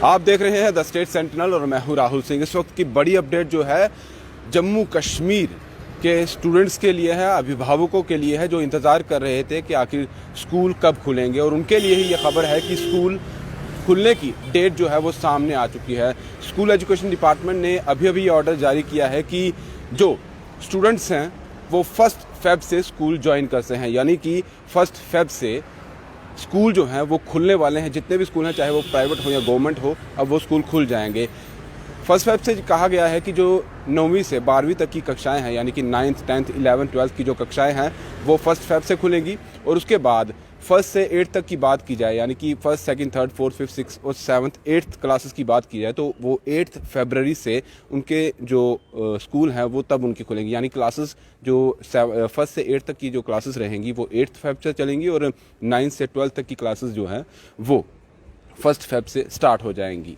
आप देख रहे हैं द स्टेट सेंटिनल और मैं हूं राहुल सिंह। इस वक्त की बड़ी अपडेट जो है जम्मू कश्मीर के स्टूडेंट्स के लिए है, अभिभावकों के लिए है जो इंतज़ार कर रहे थे कि आखिर स्कूल कब खुलेंगे, और उनके लिए ही ये खबर है कि स्कूल खुलने की डेट जो है वो सामने आ चुकी है। स्कूल एजुकेशन डिपार्टमेंट ने अभी ऑर्डर जारी किया है कि जो स्टूडेंट्स हैं वो 1 फ़रवरी से स्कूल ज्वाइन कर सकते हैं, यानी कि 1 फ़रवरी से स्कूल जो हैं वो खुलने वाले हैं। जितने भी स्कूल हैं, चाहे वो प्राइवेट हो या गवर्नमेंट हो, अब वो स्कूल खुल जाएंगे। 1 फ़रवरी से कहा गया है कि जो 9वीं से 12वीं तक की कक्षाएं हैं, यानी कि 9th, 10th, 11th, 12th की जो कक्षाएं हैं वो 1 फ़रवरी से खुलेंगी। और उसके बाद 1 से 8 तक की बात की जाए, यानी कि 1st, 2nd, 3rd, 4th, 5th, 6th और 7th, 8th क्लासेस की बात की जाए तो वो 8 फरवरी से उनके जो स्कूल हैं वो तब उनकी खुलेंगी। यानी क्लासेस जो 1 से 8 तक की जो क्लासेस रहेंगी वो 8 फरवरी से चलेंगी, और 9 से 12 तक की क्लासेस जो हैं वो 1 फरवरी से स्टार्ट हो जाएंगी।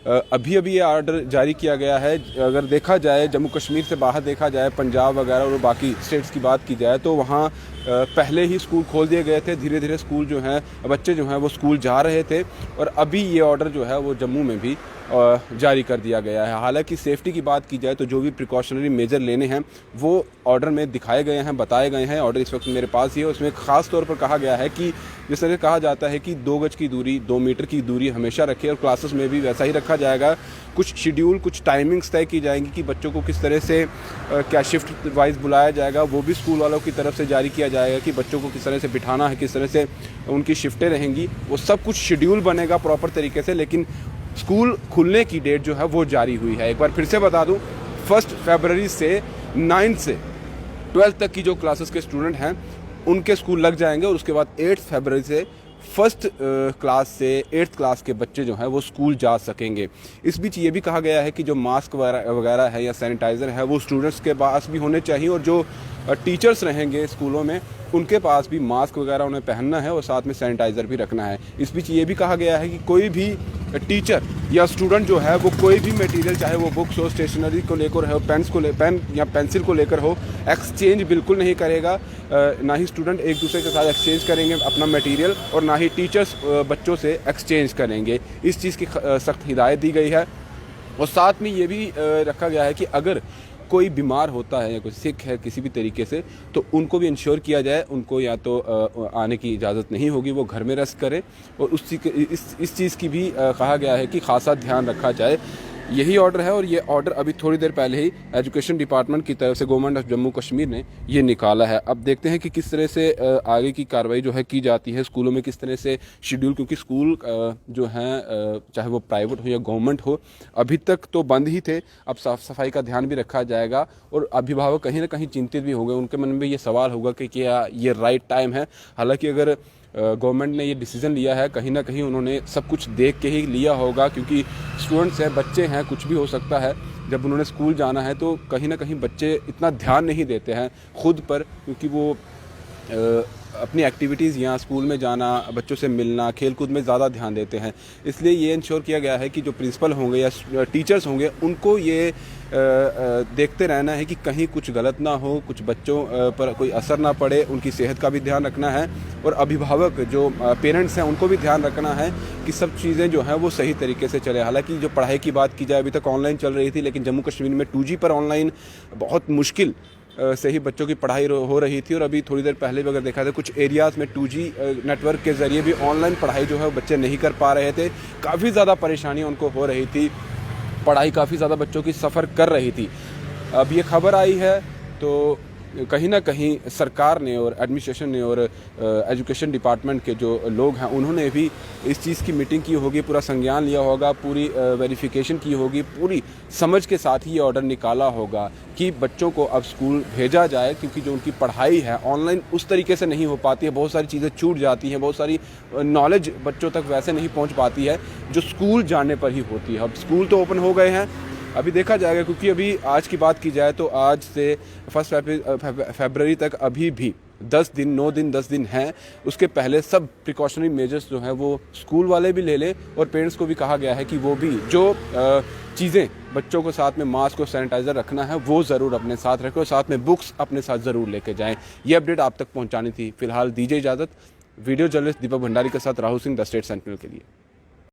अभी ये ऑर्डर जारी किया गया है। अगर देखा जाए जम्मू कश्मीर से बाहर देखा जाए, पंजाब वगैरह और बाकी स्टेट्स की बात की जाए तो वहाँ पहले ही स्कूल खोल दिए गए थे। धीरे धीरे स्कूल जो हैं, बच्चे जो हैं वो स्कूल जा रहे थे, और अभी ये ऑर्डर जो है वो जम्मू में भी जारी कर दिया गया है। हालांकि सेफ्टी की बात की जाए तो जो भी प्रिकॉशनरी मेजर लेने हैं वो ऑर्डर में दिखाए गए हैं, बताए गए हैं। ऑर्डर इस वक्त मेरे पास ही है। उसमें ख़ास तौर पर कहा गया है कि जिस तरह कहा जाता है कि 2 गज की दूरी, 2 मीटर की दूरी हमेशा रखें, और क्लासेस में भी वैसा ही रखा जाएगा। कुछ शेड्यूल, कुछ टाइमिंग्स तय की जाएंगी कि बच्चों को किस तरह से क्या शिफ्ट वाइज बुलाया जाएगा, वो भी स्कूल वालों की तरफ से जारी किया जाएगा कि बच्चों को किस तरह से बिठाना है, किस तरह से उनकी शिफ्टें रहेंगी। वो सब कुछ शेड्यूल बनेगा प्रॉपर तरीके से। लेकिन स्कूल खुलने की डेट जो है वो जारी हुई है। एक बार फिर से बता दूं, 1 फरवरी से 9 से 12 तक की जो क्लासेस के स्टूडेंट हैं उनके स्कूल लग जाएंगे, और उसके बाद 8 फरवरी से 1st क्लास से 8th क्लास के बच्चे जो हैं वो स्कूल जा सकेंगे। इस बीच ये भी कहा गया है कि जो मास्क वगैरह है या सैनिटाइज़र है वो स्टूडेंट्स के पास भी होने चाहिए, और जो टीचर्स रहेंगे स्कूलों में उनके पास भी मास्क वगैरह उन्हें पहनना है और साथ में सैनिटाइज़र भी रखना है। इस बीच ये भी कहा गया है कि कोई भी टीचर या स्टूडेंट जो है वो कोई भी मटेरियल, चाहे वो बुक्स हो, स्टेशनरी को लेकर हो, पेन या पेंसिल को लेकर हो, एक्सचेंज बिल्कुल नहीं करेगा। ना ही स्टूडेंट एक दूसरे के साथ एक्सचेंज करेंगे अपना मटेरियल, और ना ही टीचर्स बच्चों से एक्सचेंज करेंगे। इस चीज़ की सख्त हिदायत दी गई है। और साथ में ये भी रखा गया है कि अगर कोई बीमार होता है या कोई सिक है किसी भी तरीके से, तो उनको भी इंश्योर किया जाए, उनको या तो आने की इजाज़त नहीं होगी, वो घर में रेस्ट करें। और इस चीज़ की भी कहा गया है कि खासा ध्यान रखा जाए। यही ऑर्डर है, और ये ऑर्डर अभी थोड़ी देर पहले ही एजुकेशन डिपार्टमेंट की तरफ से गवर्नमेंट ऑफ जम्मू कश्मीर ने ये निकाला है। अब देखते हैं कि किस तरह से आगे की कार्रवाई जो है की जाती है स्कूलों में, किस तरह से शेड्यूल, क्योंकि स्कूल जो हैं चाहे वो प्राइवेट हो या गवर्नमेंट हो, अभी तक तो बंद ही थे। अब साफ़ सफाई का ध्यान भी रखा जाएगा, और अभिभावक कहीं ना कहीं चिंतित भी होंगे। उनके मन में ये सवाल होगा कि क्या ये राइट टाइम है। हालांकि अगर गवर्नमेंट ने ये डिसीज़न लिया है, कहीं ना कहीं उन्होंने सब कुछ देख के ही लिया होगा, क्योंकि स्टूडेंट्स हैं, बच्चे हैं, कुछ भी हो सकता है। जब उन्होंने स्कूल जाना है तो कहीं ना कहीं बच्चे इतना ध्यान नहीं देते हैं खुद पर, क्योंकि वो अपनी एक्टिविटीज़ यहाँ स्कूल में जाना, बच्चों से मिलना, खेल कूद में ज़्यादा ध्यान देते हैं। इसलिए ये इंश्योर किया गया है कि जो प्रिंसिपल होंगे या टीचर्स होंगे उनको ये देखते रहना है कि कहीं कुछ गलत ना हो, कुछ बच्चों पर कोई असर ना पड़े, उनकी सेहत का भी ध्यान रखना है। और अभिभावक जो पेरेंट्स हैं उनको भी ध्यान रखना है कि सब चीज़ें जो हैं वो सही तरीके से चले। हालांकि जो पढ़ाई की बात की जाए, अभी तक ऑनलाइन चल रही थी, लेकिन जम्मू कश्मीर में 2G पर ऑनलाइन बहुत मुश्किल से ही बच्चों की पढ़ाई हो रही थी। और अभी थोड़ी देर पहले भी अगर देखा जाए, कुछ एरियाज़ में 2G नेटवर्क के ज़रिए भी ऑनलाइन पढ़ाई जो है बच्चे नहीं कर पा रहे थे। काफ़ी ज़्यादा परेशानियाँ उनको हो रही थी, पढ़ाई काफ़ी ज़्यादा बच्चों की सफ़र कर रही थी। अब ये खबर आई है तो कहीं ना कहीं सरकार ने और एडमिनिस्ट्रेशन ने और एजुकेशन डिपार्टमेंट के जो लोग हैं उन्होंने भी इस चीज़ की मीटिंग की होगी, पूरा संज्ञान लिया होगा, पूरी वेरिफिकेशन की होगी, पूरी समझ के साथ ही ये ऑर्डर निकाला होगा कि बच्चों को अब स्कूल भेजा जाए। क्योंकि जो उनकी पढ़ाई है ऑनलाइन उस तरीके से नहीं हो पाती है, बहुत सारी चीज़ें छूट जाती हैं, बहुत सारी नॉलेज बच्चों तक वैसे नहीं पहुँच पाती है जो स्कूल जाने पर ही होती है। अब स्कूल तो ओपन हो गए हैं, अभी देखा जाएगा, क्योंकि अभी आज की बात की जाए तो आज से 1 फरवरी तक अभी भी 9 दिन 10 दिन हैं। उसके पहले सब प्रिकॉशनरी मेजर्स जो हैं वो स्कूल वाले भी ले लें, और पेरेंट्स को भी कहा गया है कि वो भी जो चीज़ें बच्चों को साथ में मास्क और सैनिटाइज़र रखना है वो ज़रूर अपने साथ रखें, और साथ में बुक्स अपने साथ ज़रूर लेके जाएं। ये अपडेट आप तक पहुंचानी थी। फिलहाल दीजिए इजाज़त। वीडियो जर्नलिस्ट दीपक भंडारी के साथ Rahul Singh, the state sentinel के लिए।